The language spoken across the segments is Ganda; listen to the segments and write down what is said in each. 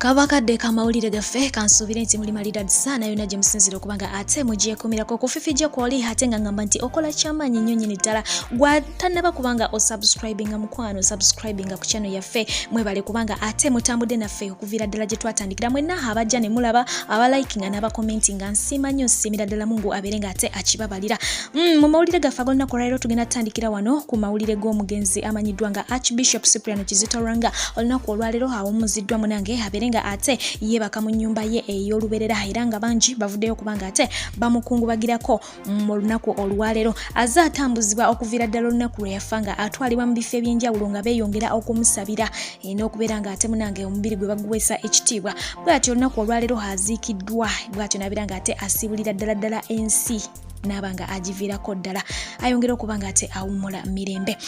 Kabakadde kamawulire gaffe kansubire nti muli malira sana yona gye musinzira okubanga ate mugiye kumirako ku Phiphie gye kwoli ate nga ngamba nti okola kyamanyi nnyo nnyini ddala gwatannaba kubanga osubscribinga mukwano subscribinga ku channel yaffe mwebale kubanga ate mutambudde naffe okuviira ddala gye twatandikira mwenna abajja ne mulaba abalikinga n'abakomentinga nsiima nnyo nsiimira ddala Mungu abeere nga ate akibabalira mu mawulire gaffe ag'olunaku olwaleero tugenda tutandikira wano ku mawulire g'omugenzi amanyiddwa nga Archbishop Cyprian Kizito Lwanga olunaku olwaleero awummuziddwa munange abeere nga ate yebaka mu nnyumba ye ey'oluberera era nga bangi bavuddeyo kubanga ate bamukungubagirako mu lunaku olwaleero azze atambuzibwa okuviira ddala olunaku lwe yafa nga atwalibwa mu bifo eby'enjawulo nga beeyongera okumusabira n'okubeera nga ate munange omubiri gwe baguweesa ekitiibwa bw'atyo olunaku olwaleero aziikiddwa bw'atyo n'abeera nga ate asibulira ddala ensi n'abanga agiviirako ddala ayongera okuba nga ate awummula mirembe.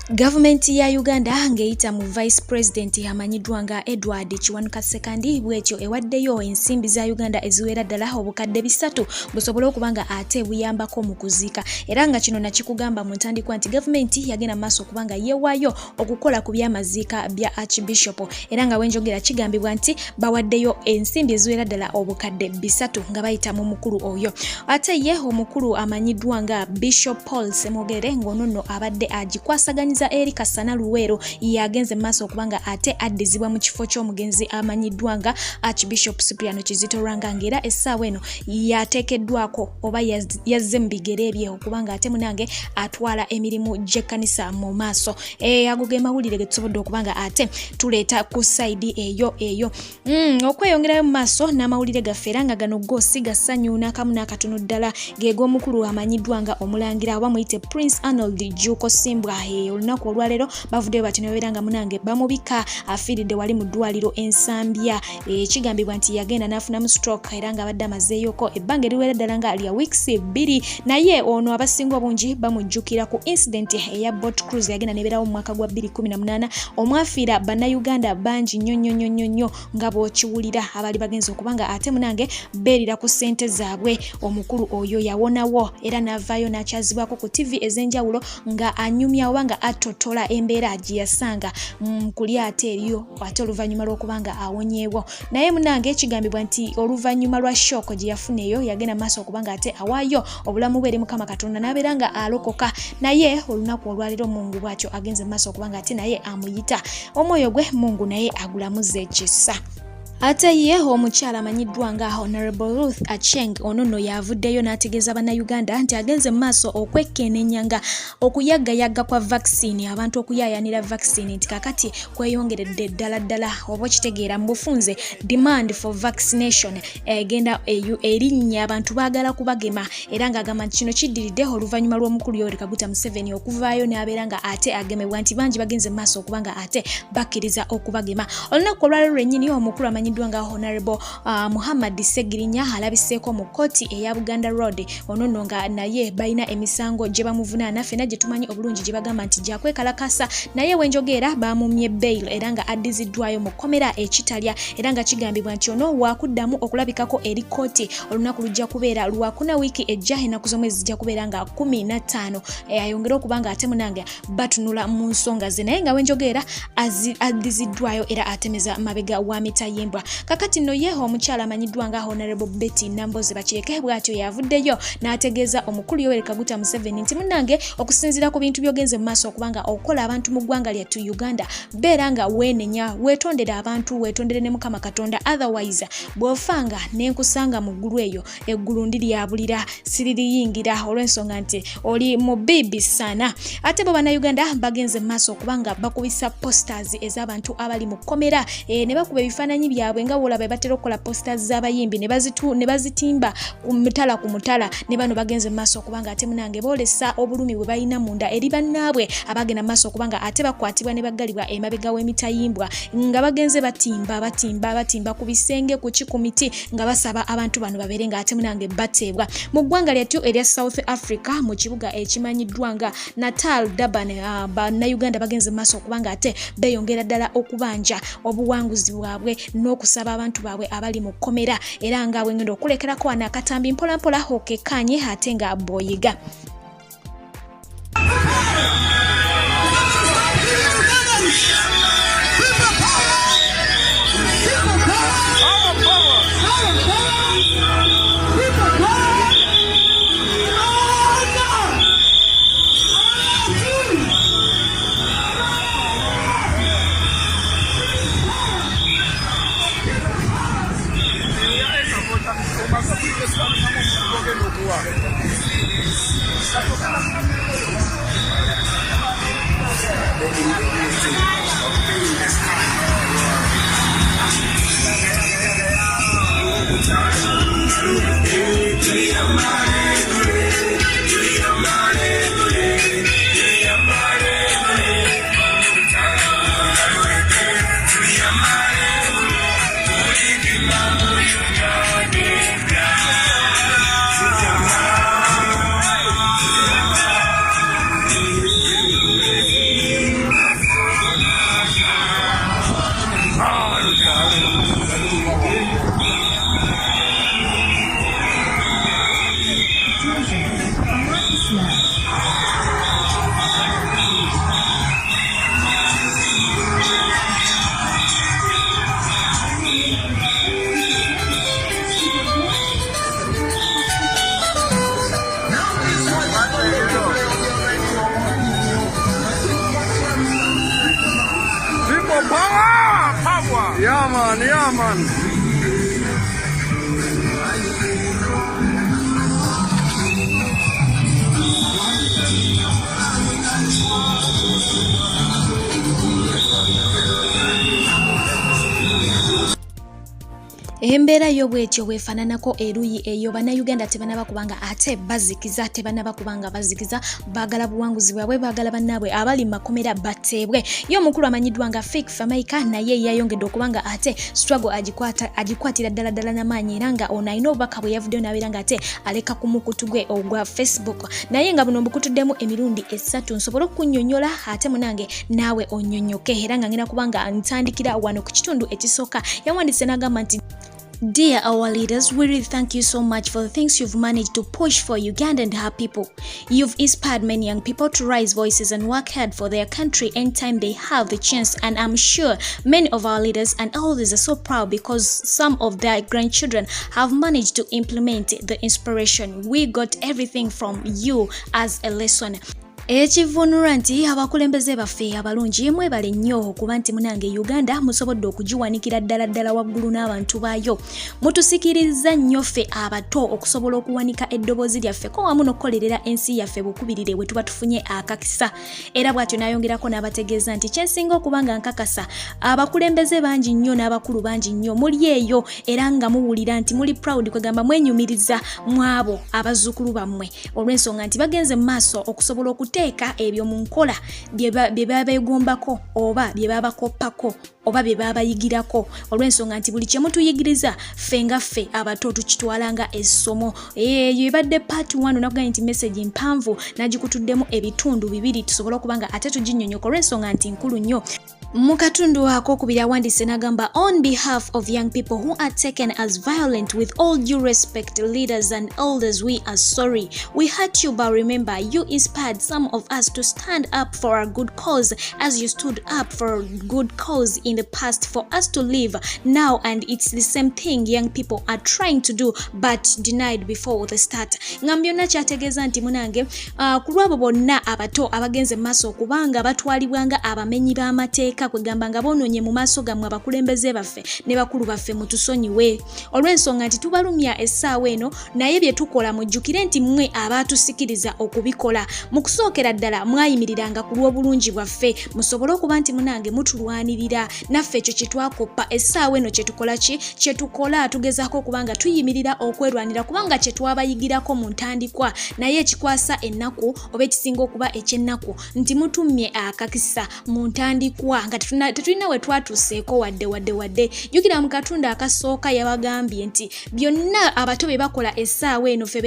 Gavumenti ya Uganda ng'eyita mu Vice President amanyiddwa nga Edward Gyawandikide bw'ekyo ewaddeyo ensimbi za Uganda eziwera ddala obukadde 3 busobole okuba nga ate buyambako mu kuziika era nga kino nakikugamba mu ntandikwa nti gavumenti yagenda maaso okuba nga yeewaayo okukola ku byamaziika bya Archbishop era nga wenjogera kigambibwa nti bawaddeyo ensimbi eziwera ddala obukadde 3 nga bayita mu mukulu oyo ate ye omukulu amanyiddwa nga Bishop Paul Semogere ng'onono abadde agikwasaganya eri Kasana Luwero yagenze maaso okubanga ate addizibwa mu kifo ky'omugenzi amanyiddwa nga Archbishop Cyprian Kizito Lwanga ng'era essaawa eno yateekeddwako oba yazze mu bigere bye okubanga ate munange atwala emirimu gy'ekkanisa mu maaso ago ge mawulire ge tusobodde okubanga ate tuleeta ku sayidi eyo okweyongerayo mu maaso n'amawulire gaffe era nga gano goosi gasanyu n'akamu n'akatono ddala ge g'omukulu amanyiddwa nga omulangira oba muyite Prince Arnold Juko Simbwa olunaku olwaleero bavuddeyo bati nebabeera nga munange bamubika afiiridde wali mu ddwaliro ensambya ekigambibwa nti yagenda n'afunamu stroke era nga abadde amazeeyoko ebbanga eriwera ddala nga lya weeks 2 naye ono abasinga obungi bamujjukira ku incident eya boat cruise yagenda nebeerawo mu mwaka gwa 2018 omwafiira bannayuganda bangi nnyo nga bw'okiwulira abaali bagenza okubanga ate munange beerira ku ssente zaabwe omukulu oyo yawonawo era n'avaayo n'akyazibwako ku TV ez'enjawulo nga anyumya oba nga atotola embeera gye yasanga kuli ate eriyo ate oluvannyuma lw'okubanga awonyeewo naye munange ekigambibwa nti oluvannyuma lwa shock gye yafuna eyo yagenda maaso okubanga ate awaayo obulamu bwe eri Mukama Katonda n'abeera nga alokoka naye olunaku olwaleero Mungu bw'atyo agenze maaso okubanga ate naye amuyita omwoyo gwe Mungu naye agulamuze ekisa. Ate ye omukyala amanyiddwa nga Honorable Ruth Acheng onono yavuddeyo n'ategeeza bannayuganda nti agenze mu maaso okwekkennenyanga okuyaggayaga kwa vaccine abantu okuyaayanira vaccine nti kakati kweyongeredde ddala oba kitegeera mu bufunze demand for vaccination egenda erinnya abantu baagala kubagema era nga agamba nti kino kiddiridde oluvannyuma lw'omukulu Yoweri Kaguta Museveni okuvaayo n'abeera nga ate agemebwa nti bangi bagenze mu maaso okubanga ate bakkiriza okubagema olunaku olwaleero lwennyini omukulu amanyiddwa nga Honorable Muhammad Segirinya alabiseeko mu kkooti eya Buganda Road onono nga naye balina emisango gye bamuvunaana ffenna gye tumanyi obulungi gye bagamba nti gyakwekalakasa naye wenjogeera bamumye bail era nga addiziddwayo mu kkomera ekitalya era nga kigambibwa nti ono waakuddamu okulabikako eri kkooti olunaku lujja kubeera lwakuna wiiki ejja ennaku z'omwezi zijja kubeera nga 15 ayongera okubanga ate munange batunula mu nsonga ze naye nga wenjogeera addiziddwayo era atemeza mabega wa mitayimbwa kakati nno ye omukyala amanyiddwa nga Honorable Betty Namboze bakireke bw'atyo yavuddeyo n'ategeeza omukulu Yoweri Kaguta Museveni nti munange okusinziira ku bintu by'ogenze mu maaso okubanga okola abantu mu ggwanga lyattu Uganda beera nga weenenya weetondere abantu weetondere ne Mukama Katonda otherwise bw'ofanga n'enkusanga mu ggulu eyo eggulu ndiryabulira siririyingira olw'ensonga nti oli mu bibi sana ate bo bannayuganda bagenze mu maaso okubanga bakubisa posters ez'abantu abali mu kkomera ne bakuba ebifaananyi byabwe nga wolaba batera okukola posters z'abayimbi ne bazitimba ku mutala ne bano bagenze mu maaso okubanga ate munange boolesa obulumi bwe balina munda eri bannaabwe abagenda mu maaso okubanga ate bakwatibwa ne baggalibwa emabega w'emitayimbwa nga bagenze batimba ku bisenge ku miti nga basaba abantu bano babeere nga ate munange bateebwa mu ggwanga lyattu erya South Africa mu kibuga ekimanyiddwa nga Natal Durban bannayuganda bagenze mu maaso okubanga ate beeyongera ddala okubanja obuwanguzi bwabwe n'okusaba abantu baabwe abali mu kkomera era nga bwengenda okulekerako wano akatambi mpola okekanye ate nga boyiga. Yeah, man. Embeera y'obwetyo bwefaananako eruyi eyo bannayuganda tebanaba kubanga ate bazikiza tebanaba kubanga bazikiza baagala buwanguzi bwabwe baagala bannaabwe abali makomera bateebwe yo omukulu amanyiddwa nga Famaica naye yayongedde okubanga ate struggle agikwatira ddala n'amaanyi era nga ono alina obubaka bwe yavuddeyo n'abeera nga ate aleka ku mukutu gwe ogwa Facebook naye nga buno mbukutuddemu emirundi 3 nsobole okunnyonnyola ate munange naawe onnyonnyoke era nga ngenda kubanga ntandikira wano ku kitundu ekisooka yawandise n'agamba nti Dear our leaders, we really thank you so much for the things you've managed to push for Uganda and her people. You've inspired many young people to raise voices and work hard for their country anytime they have the chance. And I'm sure many of our leaders and elders are so proud because some of their grandchildren have managed to implement the inspiration. We got everything from you as a lesson. Ekivunula nti abakulembeze baffe abalungi mwebale nnyo okuba nti munange Uganda musobodde okugiwanikira ddala waggulu n'abantu baayo mutusikiriza nnyo ffe abato okusobola okuwanika eddoboozi lyaffe ko wamu n'okukolerera ensi yaffe bukubirire bwe tuba tufunye akakisa era bw'atyo n'ayongerako n'abategeeza nti kyensinga okuba nga nkakasa abakulembeze bangi nnyo n'abakulu bangi nnyo muli eyo era nga muwulira nti muli proud kwegamba mwenyumiriza mwabo abazzukulu bammwe olw'ensonga nti bagenze mu maaso okusobola teeka ebyo mu nkola bye babeegombako oba bye babakoppako oba bye babayigirako olw'ensonga nti buli kye mutuyigiriza ffe nga ffe abato tukitwalanga essomo eyo ebadde part 1 nakuganya nti message mpanvu nagikutuddemu ebitundu 2 tusobola okubanga ate tuginnyonnyoka olw'ensonga nti nkulu nnyo Mukatundu akokubiri awandise n'agamba on behalf of young people who are taken as violent with all due respect leaders and elders we are sorry we hurt you but remember you inspired some of us to stand up for a good cause as you stood up for a good cause in the past for us to live now and it's the same thing young people are trying to do but denied before the start ngambyo kyategeeza nti munange ku lwabo bonna abato abagenze maaso okubanga batwalibwanga abamenyi b'amateeka kwegamba nga bonoonye mu maaso gammwe abakulembeze baffe ne bakulu baffe mutusonyiwe olw'ensonga nti tubalumya essaawa eno naye bye tukola mujjukire nti mmwe abaatusikiriza okubikola mu kusookera ddala mwayimiriranga ku lw'obulungi bwaffe musobole okuba nti munange mutulwanirira naffe ekyo kye twakoppa essaawa eno kye tukola kye tukola tugezaako okubanga tuyimirira okwerwanira kubanga kye twabayigirako mu ntandikwa naye ekikwasa ennaku oba ekisinga okuba eky'ennaku nti mutumye akakisa mu ntandikwa nga tetulina we twatuseeko wadde jjukira mu katundu akasooka yabagambye nti byonna abato be bakola essaawa eno ffe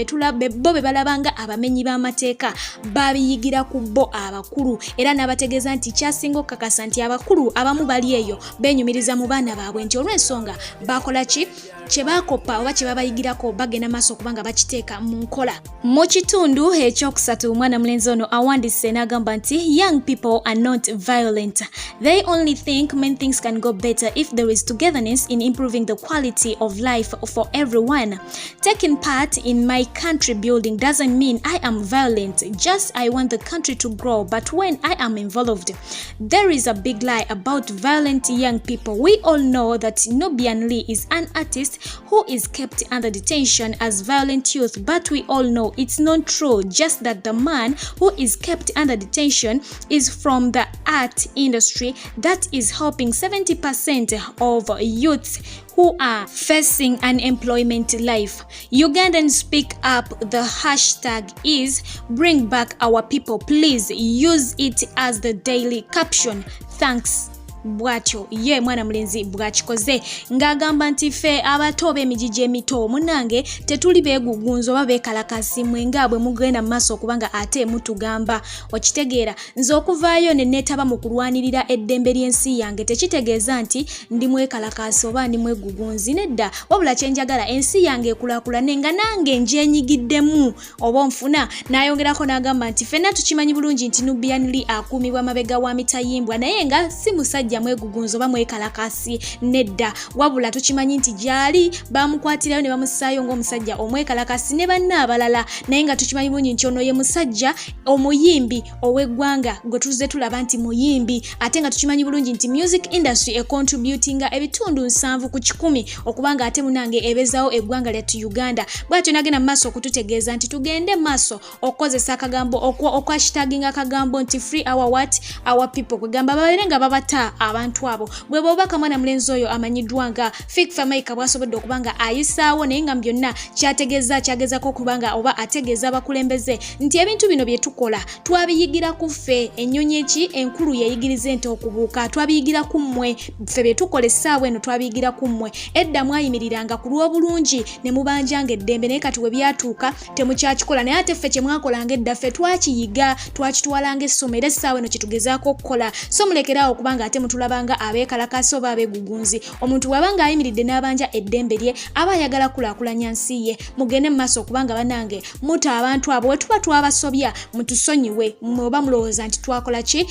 bo be balabanga abamenyi b'amateeka babiyigira ku bo abakulu era n'abategeeza nti kyasinga okukakasa nti abakulu abamu bali eyo beenyumiriza mu baana baabwe nti olw'ensonga bakola ki kye baakoppa oba kye babayigirako bagenda maaso okubanga bakiteeka mu nkola mu kitundu ekyokusatu omwana mulenzi ono awandise n'agamba nti young people are not violent they They only think many things can go better if there is togetherness in improving the quality of life for everyone. Taking part in my country building doesn't mean I am violent, just I want the country to grow. But when I am involved, there is a big lie about violent young people. We all know that Nubian is an artist who is kept under detention as violent youth, but we all know it's not true, just that the man who is kept under detention is from the art industry that is helping 70% of youths who are facing unemployment life. Ugandans speak up. The hashtag is bring back our people. Please use it as the daily caption. Thanks. Bwatyo ye mwana mulenzi bwakikoze ng'agamba nti ffe abato b'emijiji emito munange tetuli beegugunzo oba beekalakasi mwenga bwe mugenda mu maaso okubanga ate mutugamba. Okitegeera, nze okuvaayo ne neetaba mu kulwanirira eddembe ly'ensi yange tekitegeeza nti ndi mwekalakasi oba ndi mwegugunzi, nedda, wabula kye njagala ensi yange ekulaakulane nga nange njenyigiddemu oba nfuna. N'ayongerako n'agamba nti ffenna tukimanyi bulungi nti Nubian akuumibwa mabega wa mitayimbwa, naye nga si musajja mwegugunzo oba mwekalakasi, nedda, wabula tukimanyi nti gyali bamukwatirayo ne bamusaayo ng'omusajja omwekalakasi ne banna abalala, naye nga tukimanyi bulungi nti ono ye musajja omuyimbi ow'eggwanga gwe tuze tulaba nti muyimbi, ate nga tukimanyi bulungi nti music industry econtributinga ebitundu 7 ku 100 okubanga ate munange ebezaawo eggwanga lyattu Uganda. Bwatyo nagenda mu maaso okututegeeza nti tugende mu maaso okukozesa akagambo okwashitaginga akagambo nti free our what our people, kwegamba babeere nga babata abantu abo. Bwe bw'obaka mwana mulenzi oyo amanyiddwa nga Famaica bw'asobodde okubanga ayisaawo, naye nga byonna kyagezako okubanga oba ategeeza abakulembeze nti ebintu bino bye tukola twabiyigira ku ffe. Ennyonyi enkulu yayigiriza ente okubuuka, twabiyigira ku mmwe. Ffe bye tukola essaawa eno twabiyigira ku mmwe. Edda mwayimiriranga ku lw'obulungi ne mubanjanga eddembe, naye kati we byatuuka temukyakikola, naye ate ffe kye mwakolanga edda ffe twakiyiga, twakitwalanga essomo, era essaawa eno kye tugezaako okukola. So mulekeraawo okubanga ate mutulabanga abeekalakasi oba abeegugunzi. Omuntu bw'abanga ayimiridde n'abanja eddembe lye aba ayagala kulaakulanya nsi ye. Mugende mu maaso okubanga banange muta abantu abo, we tuba twabasobya mutusonyiwe, oba mulowooza nti twakola ki,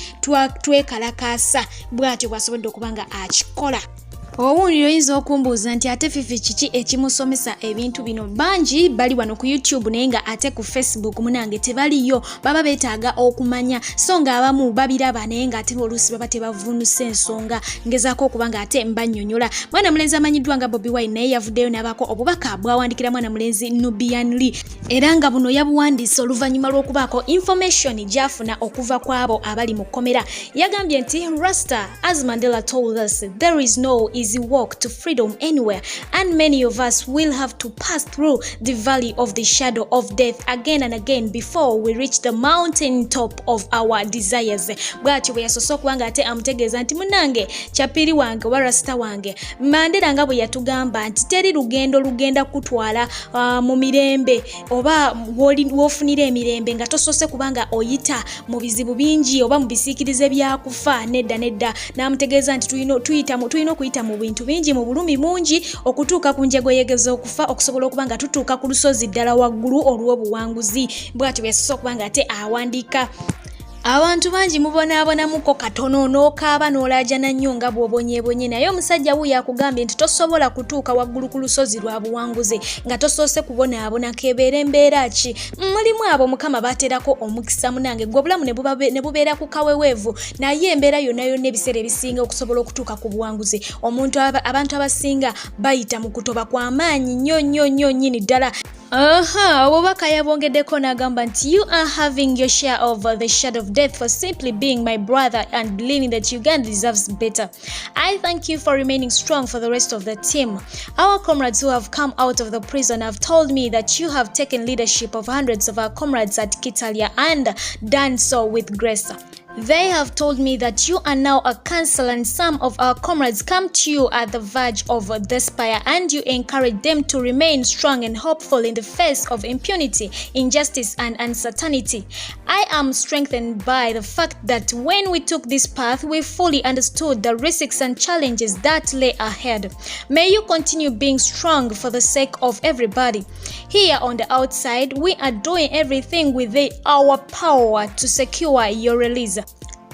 twekalakaasa. Bw'atyo bw'asobodde okubanga akikola. Owundi oyinza okumbuuza nti ate Phiphie kiki ekimusomesa ebintu bino? Bangi bali wano ku YouTube naye nga ate ku Facebook munange tebaliyo, baba beetaaga okumanya, so nga abamu babiraba naye nga ate oluusi baba tebavuunuse ensonga. Ngezaako okubanga ate mbannyonnyola. Mwana mulenzi amanyiddwa nga Bobi Wine naye yavuddeyo n'abaako obubaka bw'awandikira mwana mulenzi Nubian, era nga buno yabuwandiise oluvannyuma lw'okubaako information gy'afuna okuva ku abo abali mu kkomera. Yagambye nti Rasta, as Mandela told us, there is no easy walk to freedom anywhere, and many of us will have to pass through the valley of the shadow of death again and again before we reach the mountain top of our desires. Bwatyo bwe yasoose okubanga ate amutegeeza nti munange kyapiri wange oba Rasta wange, Mandela nga bwe yatugamba nti teri lugendo lugenda kutwala mu mirembe oba w'ofunira emirembe nga tosoose kubanga oyita mu bizibu bingi oba mu bisiikirize byakufa. Nedda. N'amutegeeza nti tulina okuyita mu bintu bingi, mu bulumi mungi, okutuuka ku njegoyegeza okufa, okusobola okubanga tutuuka ku lusozi ddala waggulu olw'obuwanguzi. Bw'atyo bwe yasoose okubanga ate awandiika. Abantu bangi mubonaabonamuko katono n'okaaba n'olaajana nnyo nga bw'obonyeebonye, naye omusajja wuuyo akugambye nti tosobola kutuuka waggulu ku lusozi lwa buwanguzi nga tosoose kubonaabona. Kebeera embeera ki? Mulimu abo Mukama baaterako omukisa munange, gwe obulamu ne bubeera ku kaweweevu, naye embeera yonna ebiseera ebisinga okusobola okutuuka ku buwanguzi abantu abasinga bayita mu kutoba kw'amaanyi nnyo nnyini ddala. Obubaka yabongeddeko n'agamba nti you are having your share of the shadow of death for simply being my brother and believing that Uganda deserves better. I thank you for remaining strong for the rest of the team. Our comrades who have come out of the prison have told me that you have taken leadership of hundreds of our comrades at Kitalia and done so with grace. They have told me that you are now a counsel and some of our comrades come to you at the verge of despair and you encourage them to remain strong and hopeful in the face of impunity, injustice and uncertainty. I am strengthened by the fact that when we took this path, we fully understood the risks and challenges that lay ahead. May you continue being strong for the sake of everybody. Here on the outside, we are doing everything within our power to secure your release.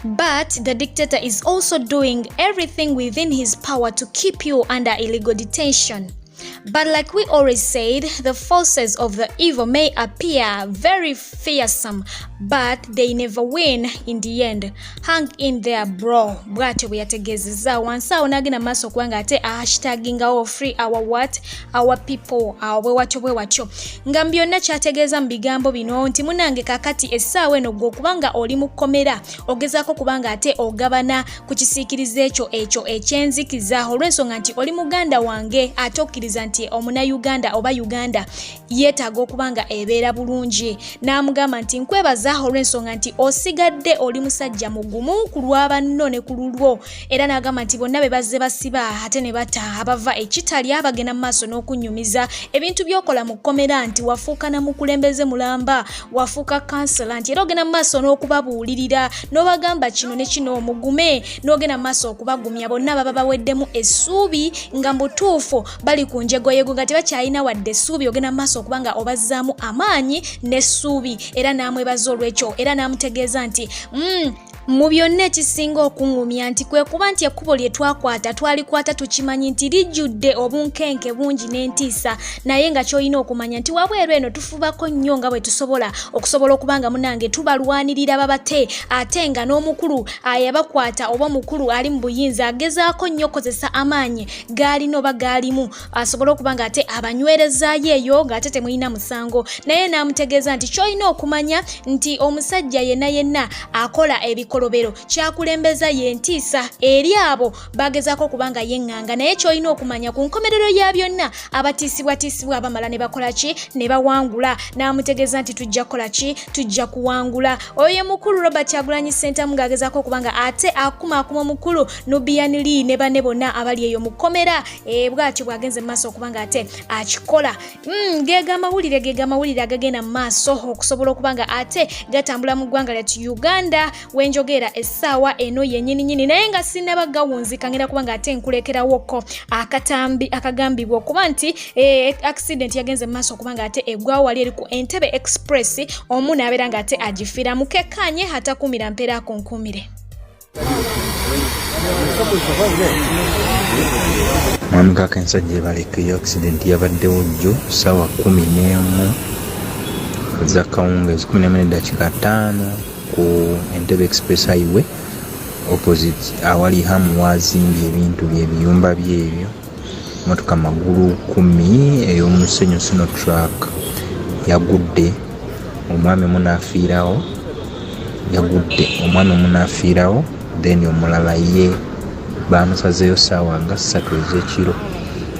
But the dictator is also doing everything within his power to keep you under illegal detention. But like we always said, the forces of the evil may appear very fearsome, but they never win in the end. Hang in there, bro. Bwate bweyategezeza wansa onagina maso kubanga ate hashtaginga free our what? Our people. Bwe watyo. Nga byonna kyategeeza mu bigambo bino nti munange kakati essaawa eno gwe kubanga oli mu kkomera ogezaako kubanga ate ogabana ku kisiikirizo ekyo ekyenzikiza olw'ensonga nti oli muganda wange ate okkiriza nti omuna-Uganda oba Uganda yeetaaga okubanga ebeera bulungi. N'amugamba nti nkwebaza olw'ensonga nti osigadde oli musajja mugumu ku lw'abanno ne ku lulwo. Era n'agamba nti bonna be bazze basiba ate ne bata abava ekitalya bagenda mu maaso n'okunnyumiza ebintu by'okola mu kkomera nti wafuuka na mukulembeze mulamba, wafuuka kansala nti era ogenda mu maaso n'okubabuulirira n'obagamba kino ne kino mugume n'ogenda mu maaso okubagumya bonna baba baweddemu essuubi nga mbutuufu bali ku njegoyego nga tebakyalina wadde essuubi ogenda mu maaso okubanga obazzaamu amaanyi n'essuubi. Era n'amwebaza olw'ekyo era n'amutegeeza nti mu byonna ekisinga okuŋŋumya nti kwe kuba nti ekkubo lye twakwata twalikwata tukimanyi nti lijjudde obunkenke bungi n'entiisa, naye nga ky'olina okumanya nti wabweru eno tufubako nnyo nga bwe tusobola okusobola okubanga munange tubalwanirira babate, ate nga n'omukulu ayabakwata oba mukulu ali mu buyinza agezaako nnyo okkozesa amaanyi gaalina oba gaalimu asobole okubanga ate abanywerezaayo eyo ng'ate temulina musango. Naye n'amutegeeza nti ky'olina okumanya nti omusajja yenna akola ebikolobero kyakulembeza yentiisa eri abo bagezaako kubanga yeŋŋanga, naye ky'olina okumanya ku nkomerero ya byonna abatiisibwatiisibwa abamala ne bakola ki ne bawangula. N'amutegeeza nti tujja kukola ki, tujja kuwangula. Oyo mukulu Robert Kyagulanyi Ssentamu ng'agezaako okubanga ate akuma omukulu Nubian ne banne bonna abali eyo mu kkomera bw'atyo bw'agenze mu maaso okubanga ate akikola. Geega amawulire agagenda mu maaso okusobola okubanga ate gatambula mu ggwanga lyattu Uganda wenjogera essaawa eno yennyininyini, naye nga sinaba gawunzika ngenda kubanga ate nkulekerawoko akagambibwa okuba nti accident yagenze mu maaso okubanga ate eggwawo wali eri ku Entebbe Express omu n'abeera nga ate agifiira mukekanye atakumira mpeera akunkumire. Mwami kaka ensajja ebaleka accident yabaddewo jjo ssaawa 11 za kawungeezi 11:05 ku Entebbe Express Highway opposite awali hamu wazimbye ebintu by'ebiyumba byebyo. Motoka magulu 10 ey'omusenyu sino truck yagudde, omwami munaafiirawo then omulala ye bamusazeeyo ssaawa nga 3 ez'ekiro,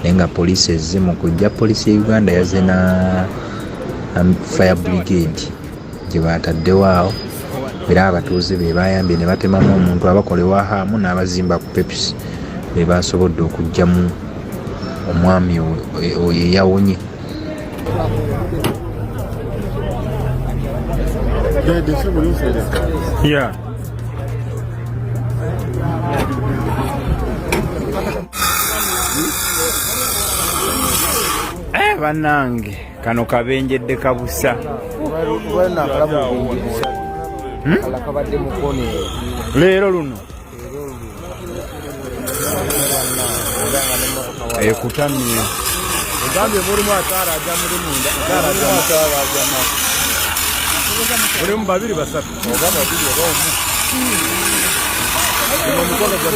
naye nga poliisi ezze mu kujja. Poliisi ya Uganda yazze na fire brigade gye baataddewo awo, era abatuuze be bayambye ne batemamu omuntu abakolewa hamu n'abazimba ku pepisi be basobodde okuggyamu omwami oyo eyawonye. Bannange kano kabenjedde kabusa. Leero luno ekutamye ogambye mulimu ataara ajja muli munda, mulimu babiri basatu oba babiri oba omu. Omukono gwa